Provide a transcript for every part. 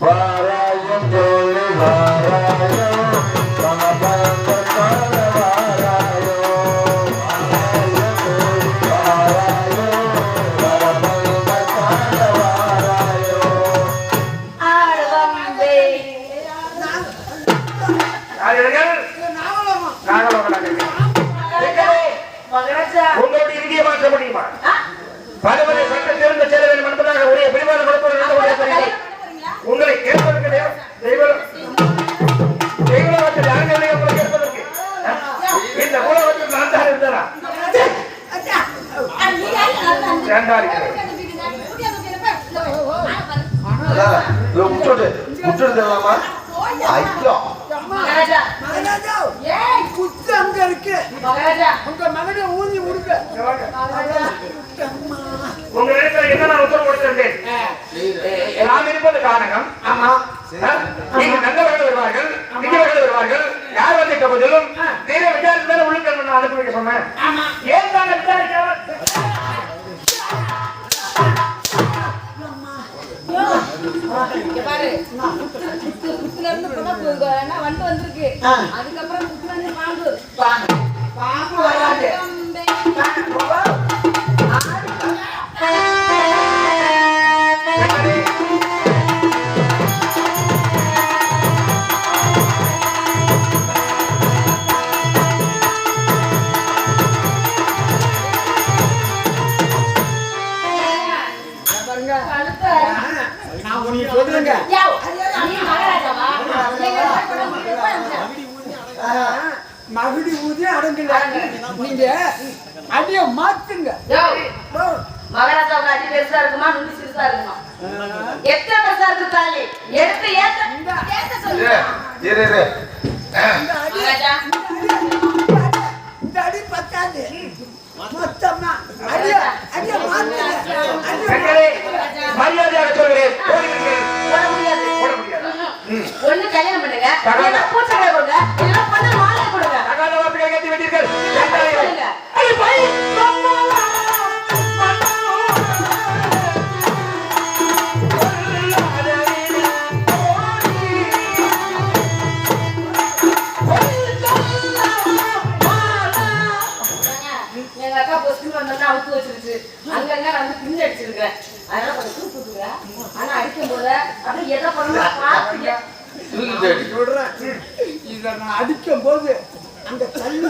வாராயம் தோழி வாராயம் உங்களுடைய இறுதியை மாற்ற முடியுமா? பலவரை சட்ட சிறந்த செல்ல வேண்டும் என்பதாக உரிய பிரிவான கொடுப்பவர்கள் உங்களை கேட்பதற்கு தெய்வத்தில் அரங்கத்தை உங்களை கேட்பதற்கு இந்த உலகத்தில் நான் தான் இருந்தாரா? முற்றலாமா? ஐயோ குத்து அங்க இருக்கு. உங்க மகனை ஊதி விடுங்க. உங்க இடத்துல என்ன நான் உத்தரவு கொடுத்திருந்தேன்? நாம் இருப்பது காரணம். ஆமா, நீங்க நல்லவர்கள் வருவார்கள், இங்கவர்கள் வருவார்கள். யார் வந்து பதிலும் நேர விசாரித்து உள்ளுக்கு நான் அனுப்பி வைக்க சொன்னேன். ஏன் தாங்க விசாரிக்க வந்திருக்கு. அதுக்கப்புறம் பாம்பு வராது. மகுடி ஊதி அடங்கல. நீங்க அடிய மாத்துங்க. மகாராஜாவுக்கு அடி பெருசா இருக்குமா, நுண்ணி சிறுசா இருக்குமா? எத்தனை பெருசா இருக்கு தாலி எடுத்து ஏத்த சொல்லுங்க. இந்த அடி பத்தாது. மொத்தமா அடிய மாத்துங்க. மரியாதையாக சொல்கிறேன். போட முடியாது. ஒண்ணு கல்யாணம் பண்ணுங்க, இல்ல பூச்சை கொடுங்க, இல்ல பொண்ணு மாலை கொடுங்க. தகாத வார்த்தைகளை கேட்டு விட்டீர்கள். எங்க அக்கா பொஸ்ட் வந்தா அவுத்து வச்சிருச்சு. அங்கங்க நான் வந்து பின் அடிச்சிருக்கேன். அதனால கொஞ்சம் தூக்குங்க. ஆனா அடிக்கும் போது அப்படியே எதை பண்ணணும் பாத்துங்க. இத நான் அடிக்கும் போது அந்த கல்லு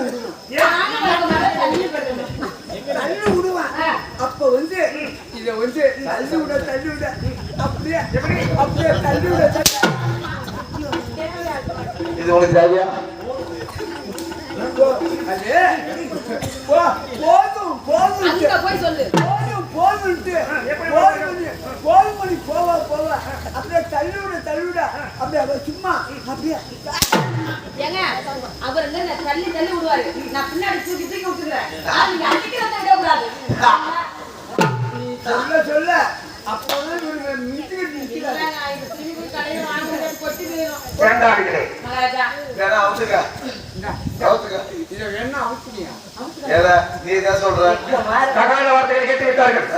விடுவான். அப்ப வந்து இத வந்து தள்ளி விட அப்படியே தள்ளி விட. இது உனக்கு தேவையா? போய் சொல்லு. போதும் போவ அப்படியே தள்ளிவிட அப்படியே சும்மா அப்படியே ஏங்க அவர் என்ன தள்ளி விடுவாரு. நான் பின்னாடி தூக்கி விட்டுறேன். நீங்க அடிக்கிறத விடக்கூடாது. சொல்ல அப்பதான் தகாத வார்த்தைகளை கேட்டு விட்டார்கள்.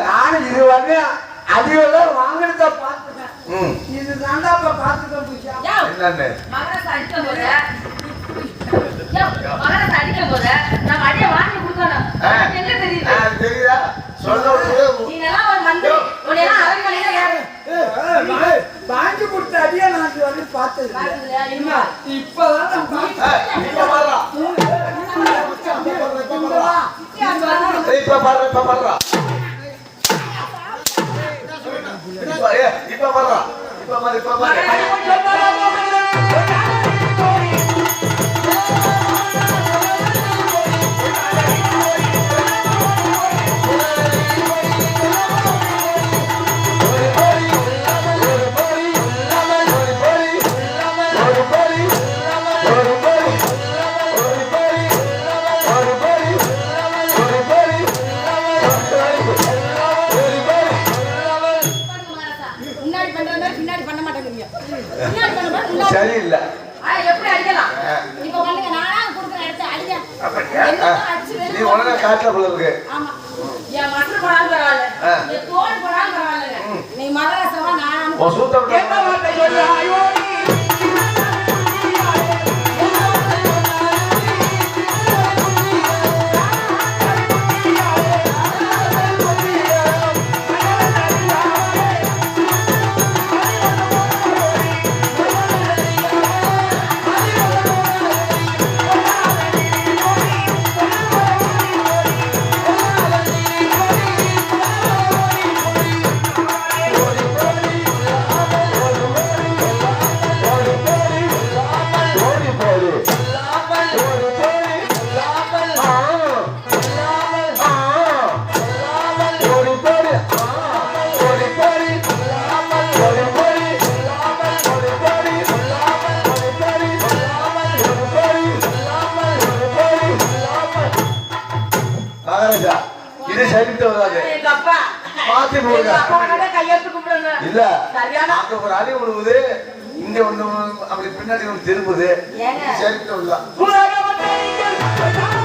நானும் இது வந்து அதிகம் வாங்கினத பார்த்துட்டேன். இது தாண்டா பார்த்துக்க அடிக்கும் போது நம்ம அடியை வாங்கி கொடுக்கணும். என்ன தெரியுதா? வாங்கி கொடுத்த அடியா நான் வந்து பார்த்தது இப்பதான் இப்ப சரியில்லை. எப்படி அடிக்கலாம் இப்ப வந்துங்க நானா குடுக்குறேன் எடுத்து அடிங்க. அப்படியா? என்னதான் அடிச்சு நீ வெளிய உடனே காட்டுல போல இருக்கு. ஆமா. என் மட்டர் போனாலும் பரவாயில்ல என் தோல் போனாலும் பரவாயில்லைங்க நீ மதரசமா நானா உன் சூத்த என்ன வார்த்தை சொல்றாயோ நீ? இது சரிட்டு வராது. எங்க அப்பா மாத்தி போடுங்க. எங்க அப்பா கிட்ட கையெழுத்து கும்பிடுங்க இல்ல சரியான அங்க ஒரு அடி விழுவுது, இங்க ஒண்ணு அப்படி பின்னாடி ஒண்ணு திரும்புது. ஏங்க? சரிட்டு வரலாம். உலக வந்தேன்